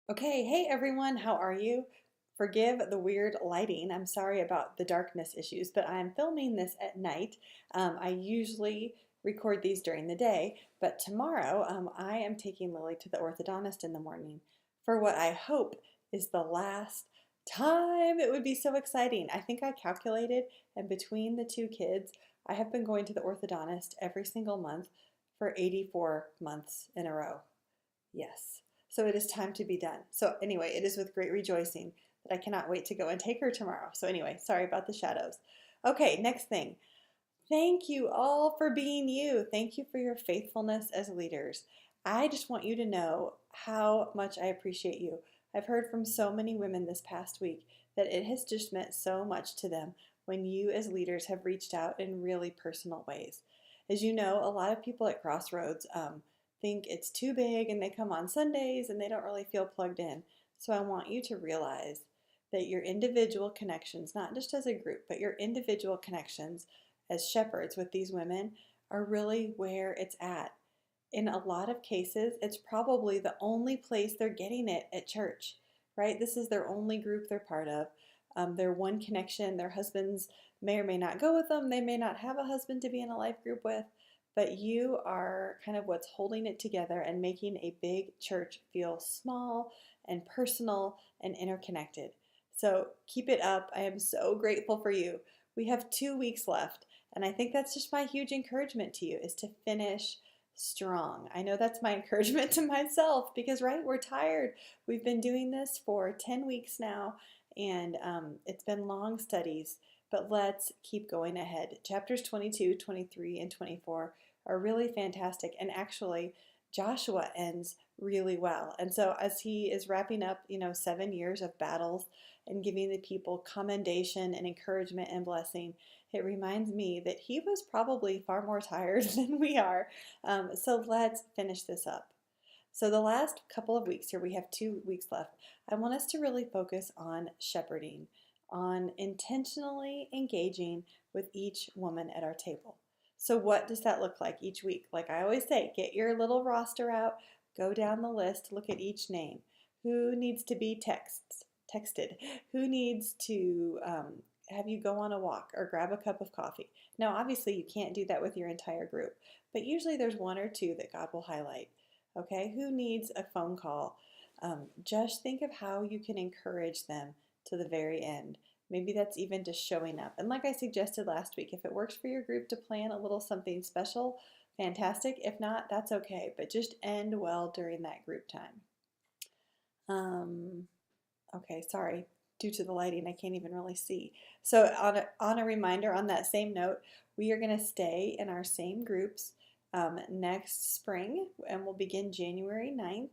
Okay, hey everyone, how are you? Forgive the weird lighting. I'm sorry about the darkness issues, but I'm filming this at night. I usually record these during the day, but tomorrow I am taking Lily to the orthodontist in the morning for what I hope is the last time. It would be so exciting. I think I calculated, and between the two kids, I have been going to the orthodontist every single month for 84 months in a row. Yes. So it is time to be done. So anyway, it is with great rejoicing that I cannot wait to go and take her tomorrow. So anyway, sorry about the shadows. Okay, next thing. Thank you all for being you. Thank you for your faithfulness as leaders. I just want you to know how much I appreciate you. I've heard from so many women this past week that it has just meant so much to them when you as leaders have reached out in really personal ways. As you know, a lot of people at Crossroads think it's too big and they come on Sundays and they don't really feel plugged in. So I want you to realize that your individual connections, not just as a group, but your individual connections as shepherds with these women are really where it's at. In a lot of cases, it's probably the only place they're getting it at church, right? This is their only group they're part of. Their one connection, their husbands may or may not go with them. They may not have a husband to be in a life group with, but you are kind of what's holding it together and making a big church feel small and personal and interconnected. So keep it up. I am so grateful for you. We have 2 weeks left, and I think that's just my huge encouragement to you is to finish strong. I know that's my encouragement to myself because, right, we're tired. We've been doing this for 10 weeks now, and it's been long studies, but let's keep going ahead. Chapters 22, 23, and 24 are really fantastic, and actually, Joshua ends really well. And so, as he is wrapping up, 7 years of battles and giving the people commendation and encouragement and blessing, it reminds me that he was probably far more tired than we are. So let's finish this up. So the last couple of weeks here, we have 2 weeks left. I want us to really focus on shepherding, on intentionally engaging with each woman at our table. So what does that look like each week? Like I always say, get your little roster out, go down the list, look at each name. Who needs to be texted? Who needs to have you go on a walk or grab a cup of coffee? Now, obviously, you can't do that with your entire group, but usually there's one or two that God will highlight. Okay, who needs a phone call? Just think of how you can encourage them to the very end. Maybe that's even just showing up. And like I suggested last week, if it works for your group to plan a little something special, fantastic. If not, that's okay. But just end well during that group time. Um, okay, sorry. Due to the lighting, I can't even really see. So on a reminder, on that same note, we are going to stay in our same groups next spring, and we'll begin January 9th.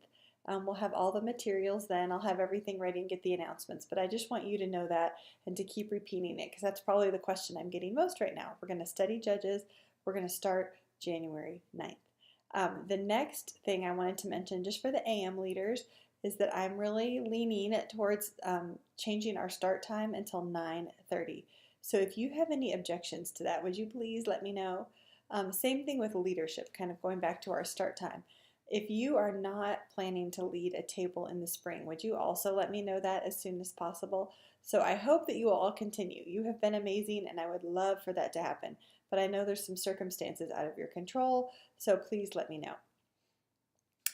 We'll have all the materials then. I'll have everything ready and get the announcements. But I just want you to know that and to keep repeating it because that's probably the question I'm getting most right now. We're going to study Judges. We're going to start January 9th. The next thing I wanted to mention, just for the AM leaders, is that I'm really leaning towards changing our start time until 9:30. So if you have any objections to that, would you please let me know? Same thing with leadership, kind of going back to our start time. If you are not planning to lead a table in the spring, would you also let me know that as soon as possible? So I hope that you will all continue. You have been amazing, and I would love for that to happen. But I know there's some circumstances out of your control, so please let me know.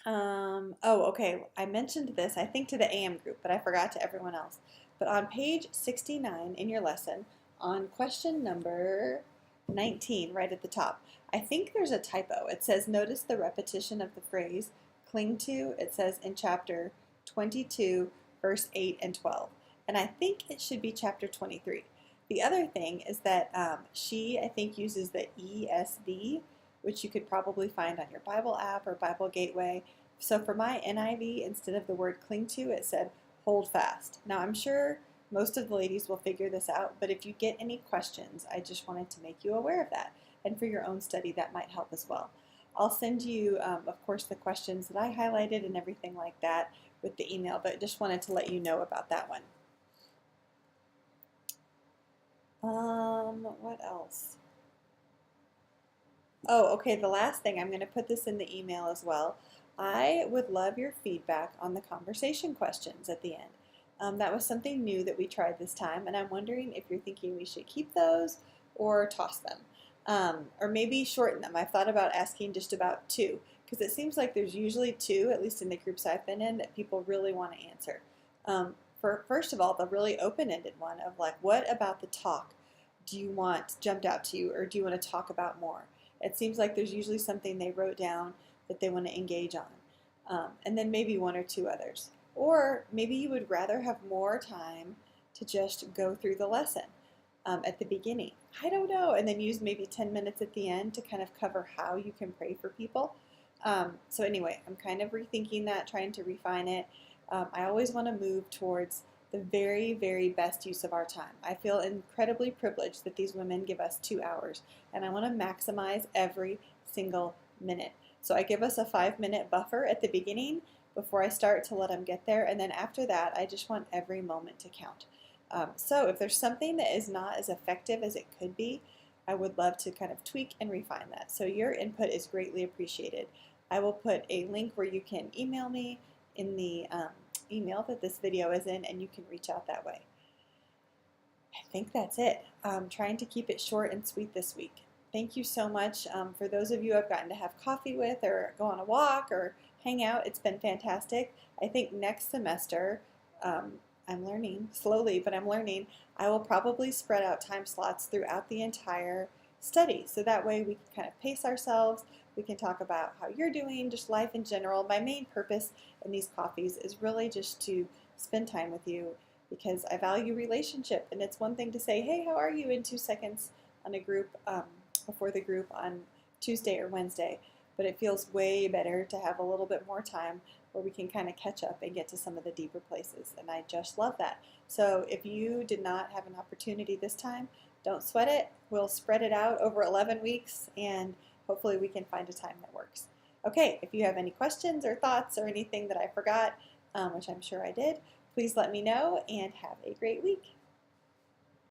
Oh, okay. I mentioned this, I think, to the AM group, but I forgot to everyone else. But on page 69 in your lesson, on question number 19, right at the top, I think there's a typo. It says, notice the repetition of the phrase cling to. It says in chapter 22, verse 8 and 12. And I think it should be chapter 23. The other thing is that she, I think, uses the ESV, which you could probably find on your Bible app or Bible Gateway. So for my NIV, instead of the word cling to, it said hold fast. Now I'm sure most of the ladies will figure this out, but if you get any questions, I just wanted to make you aware of that. And for your own study, that might help as well. I'll send you, of course, the questions that I highlighted and everything like that with the email, but just wanted to let you know about that one. What else? Oh, okay, the last thing, I'm going to put this in the email as well. I would love your feedback on the conversation questions at the end. That was something new that we tried this time, and I'm wondering if you're thinking we should keep those or toss them, or maybe shorten them. I've thought about asking just about two, because it seems like there's usually two, at least in the groups I've been in, that people really want to answer. For first of all, the really open-ended one of like, what about the talk do you want jumped out to you, or do you want to talk about more? It seems like there's usually something they wrote down that they want to engage on, and then maybe one or two others. Or maybe you would rather have more time to just go through the lesson at the beginning. I don't know. And then use maybe 10 minutes at the end to kind of cover how you can pray for people. So anyway, I'm kind of rethinking that, trying to refine it. I always want to move towards the very, very best use of our time. I feel incredibly privileged that these women give us 2 hours, and I want to maximize every single minute. So I give us a 5-minute buffer at the beginning before I start to let them get there, and then after that, I just want every moment to count. So if there's something that is not as effective as it could be, I would love to kind of tweak and refine that. So your input is greatly appreciated. I will put a link where you can email me in the email that this video is in, and you can reach out that way. I think that's it. I'm trying to keep it short and sweet this week. Thank you so much. For those of you I've gotten to have coffee with or go on a walk or hang out, it's been fantastic. I think next semester, I'm learning slowly, but I'm learning, I will probably spread out time slots throughout the entire study. So that way we can kind of pace ourselves. We can talk about how you're doing, just life in general. My main purpose in these coffees is really just to spend time with you, because I value relationship. And it's one thing to say, hey, how are you in 2 seconds on a group, before the group on Tuesday or Wednesday. But it feels way better to have a little bit more time where we can kind of catch up and get to some of the deeper places. And I just love that. So if you did not have an opportunity this time, don't sweat it. We'll spread it out over 11 weeks, and hopefully we can find a time that works. Okay, if you have any questions or thoughts or anything that I forgot, which I'm sure I did, please let me know, and have a great week.